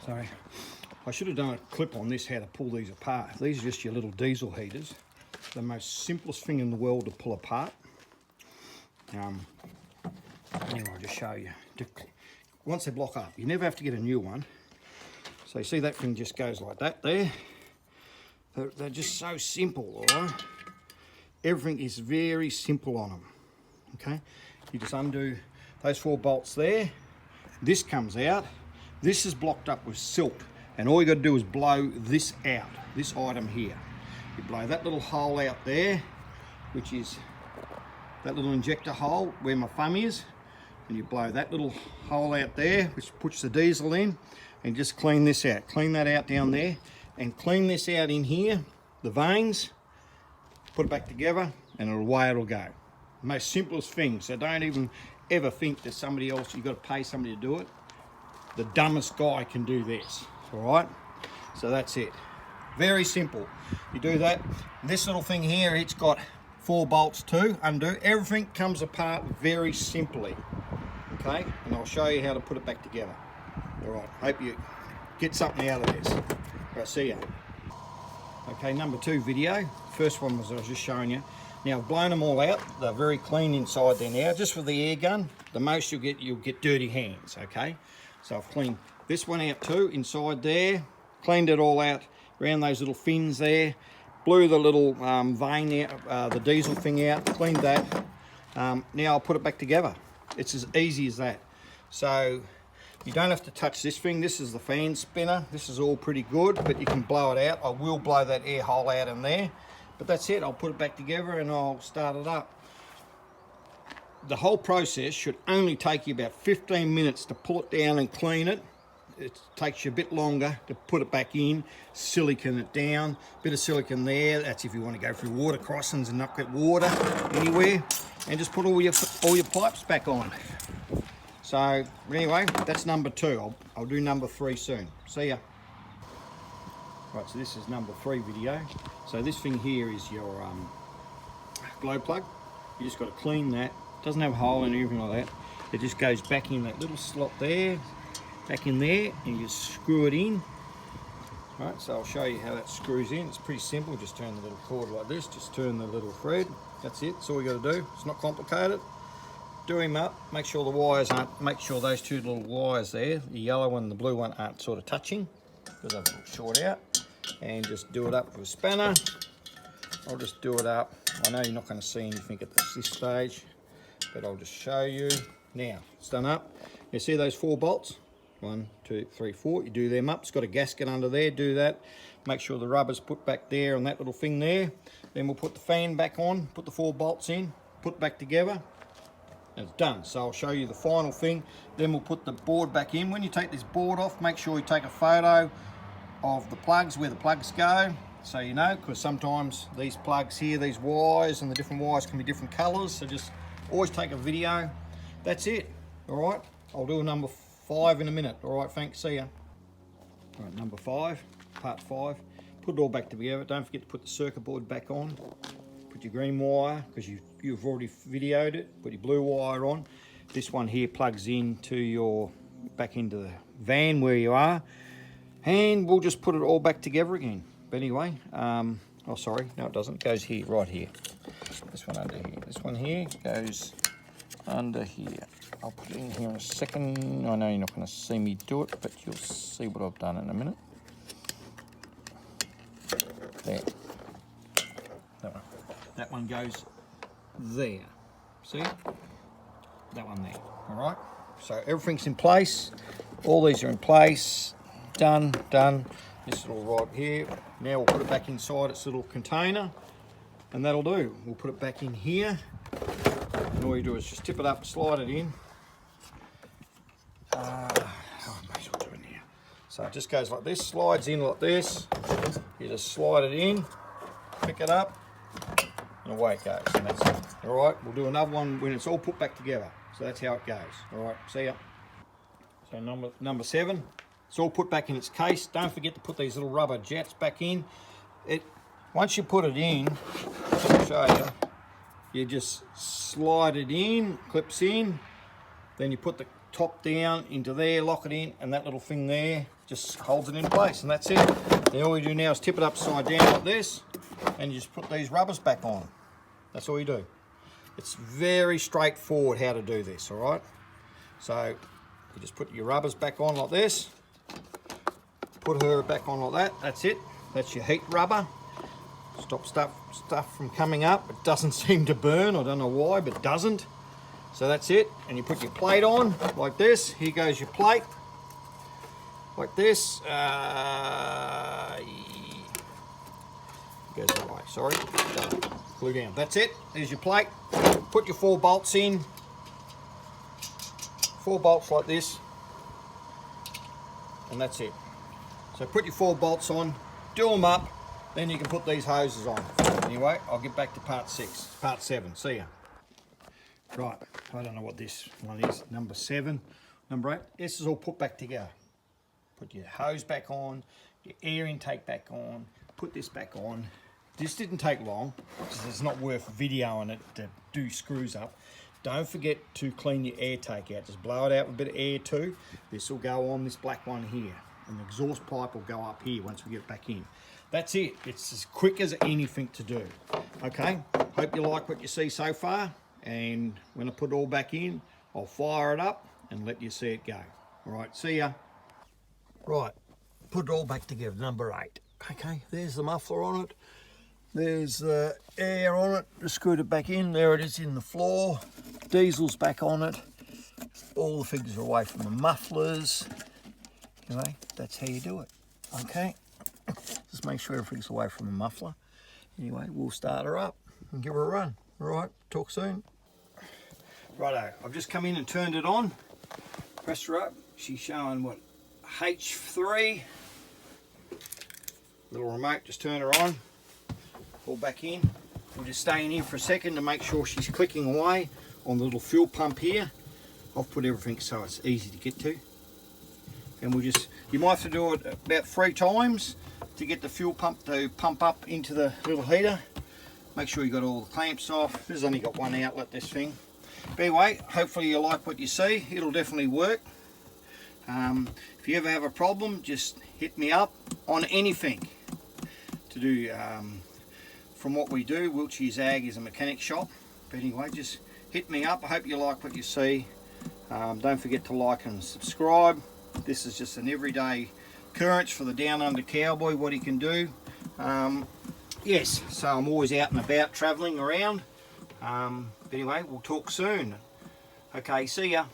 Sorry. I should have done a clip on this, how to pull these apart. These are just your little diesel heaters. The most simplest thing in the world to pull apart. Anyway, I'll just show you. Once they block up, you never have to get a new one. So you see that thing just goes like that there. They're just so simple, all right? Everything is very simple on them, okay? You just undo those 4 bolts there. This comes out. This is blocked up with silt, and all you got to do is blow this out, this item here. You blow that little hole out there, which is that little injector hole where my thumb is, and you blow that little hole out there, which puts the diesel in, and just clean this out. Clean that out down there, and clean this out in here, the vanes, put it back together, and away it'll go. The most simplest thing, so don't even ever think that somebody else, you've got to pay somebody to do it. The dumbest guy can do this, all right? So that's it. Very simple. You do that. This little thing here, it's got 4 bolts too, undo. Everything comes apart very simply, okay? And I'll show you how to put it back together. All right, hope you get something out of this. All right, see ya. Okay, number 2 video. First one was I was just showing you. Now I've blown them all out. They're very clean inside there now. Just with the air gun, the most you'll get dirty hands, okay? So I've cleaned this one out too, inside there. Cleaned it all out around those little fins there. Blew the little vane out, the diesel thing out, cleaned that. Now I'll put it back together. It's as easy as that. So you don't have to touch this thing. This is the fan spinner. This is all pretty good, but you can blow it out. I will blow that air hole out in there. But that's it. I'll put it back together and I'll start it up. The whole process should only take you about 15 minutes to pull it down and clean it. It takes you a bit longer to put it back in, silicone it down, bit of silicone there. That's if you want to go through water crossings and not get water anywhere. And just put all your pipes back on. So anyway, that's number 2. I'll do number 3 soon. See ya. Right, so this is number 3 video. So this thing here is your glow plug. You just got to clean that. Doesn't have a hole in anything like that. It just goes back in that little slot there, back in there, and you just screw it in. Right, so I'll show you how that screws in. It's pretty simple. Just turn the little cord like this. Just turn the little thread. That's it. That's all you got to do. It's not complicated. Do him up. Make sure the wires aren't. Make sure those 2 little wires there, the yellow one and the blue one, aren't sort of touching, because they're a little short out. And just do it up with a spanner. I'll just do it up. I know you're not going to see anything at this stage, but I'll just show you. Now, it's done up. You see those 4 bolts? 1, 2, 3, 4. You do them up. It's got a gasket under there. Do that. Make sure the rubber's put back there on that little thing there. Then we'll put the fan back on, put the 4 bolts in, put back together. And it's done. So I'll show you the final thing. Then we'll put the board back in. When you take this board off, make sure you take a photo of the plugs, where the plugs go, so you know, because sometimes these plugs here, these wires and the different wires can be different colors, so just always take a video. That's it. All right, I'll do a number 5 in a minute. All right, thanks, see ya. All right, number 5, part 5. Put it all back together. Don't forget to put the circuit board back on. Put your green wire, because you've already videoed it. Put your blue wire on. This one here plugs into your, back into the van where you are. And we'll just put it all back together again. But anyway, oh sorry, no it doesn't. It goes here, right here. This one under here. This one here goes under here. I'll put it in here in a second. I know you're not going to see me do it, but you'll see what I've done in a minute. There. That one goes there. See? That one there. All right? So everything's in place. All these are in place. Done. This little right here. Now we'll put it back inside its little container, and that'll do. We'll put it back in here, and all you do is just tip it up, slide it in. I may as well do it now. So it just goes like this, slides in like this. You just slide it in, pick it up, and away it goes. And that's it. All right, we'll do another one when it's all put back together. So that's how it goes. All right, see ya. So number 7. It's all put back in its case. Don't forget to put these little rubber jets back in. Once you put it in, I'll show you, you just slide it in, clips in, then you put the top down into there, lock it in, and that little thing there just holds it in place, and that's it. Then all you do now is tip it upside down like this, and you just put these rubbers back on. That's all you do. It's very straightforward how to do this, all right? So you just put your rubbers back on like this, put her back on like that, that's it. That's your heat rubber. Stop stuff from coming up. It doesn't seem to burn, I don't know why, but it doesn't. So that's it, and you put your plate on like this. Here goes your plate, like this. Goes that way, sorry. Glue down, that's it. There's your plate. Put your 4 bolts in. 4 bolts like this, and that's it. So put your 4 bolts on, do them up, then you can put these hoses on. Anyway, I'll get back to part 7. See ya. Right, I don't know what this one is, number 7, number 8. This is all put back together. Put your hose back on, your air intake back on, put this back on. This didn't take long, because it's not worth videoing it to do screws up. Don't forget to clean your air take out. Just blow it out with a bit of air too. This will go on this black one here, and the exhaust pipe will go up here once we get it back in. That's it. It's as quick as anything to do. Okay, hope you like what you see so far, and when I put it all back in, I'll fire it up and let you see it go. All right, see ya. Right, put it all back together, number 8. Okay, there's the muffler on it. There's the air on it, just screwed it back in. There it is in the floor. Diesel's back on it. All the figures are away from the mufflers. Anyway, that's how you do it. Okay, just make sure everything's away from the muffler. Anyway, we'll start her up and give her a run. All right, talk soon. Righto, I've just come in and turned it on. Pressed her up. She's showing what, H3. Little remote, just turn her on. Pull back in. We're just staying in for a second to make sure she's clicking away on the little fuel pump here. I've put everything so it's easy to get to. And we'll just, you might have to do it about 3 times to get the fuel pump to pump up into the little heater. Make sure you got all the clamps off. This has only got one outlet, this thing. But anyway, hopefully you like what you see. It'll definitely work. If you ever have a problem, just hit me up on anything to do. From what we do, Wiltshire Zag is a mechanic shop. But anyway, just hit me up. I hope you like what you see. Don't forget to like and subscribe. This is just an everyday occurrence for the Down Under cowboy, what he can do. Yes, so I'm always out and about travelling around. But anyway, we'll talk soon. Okay, see ya.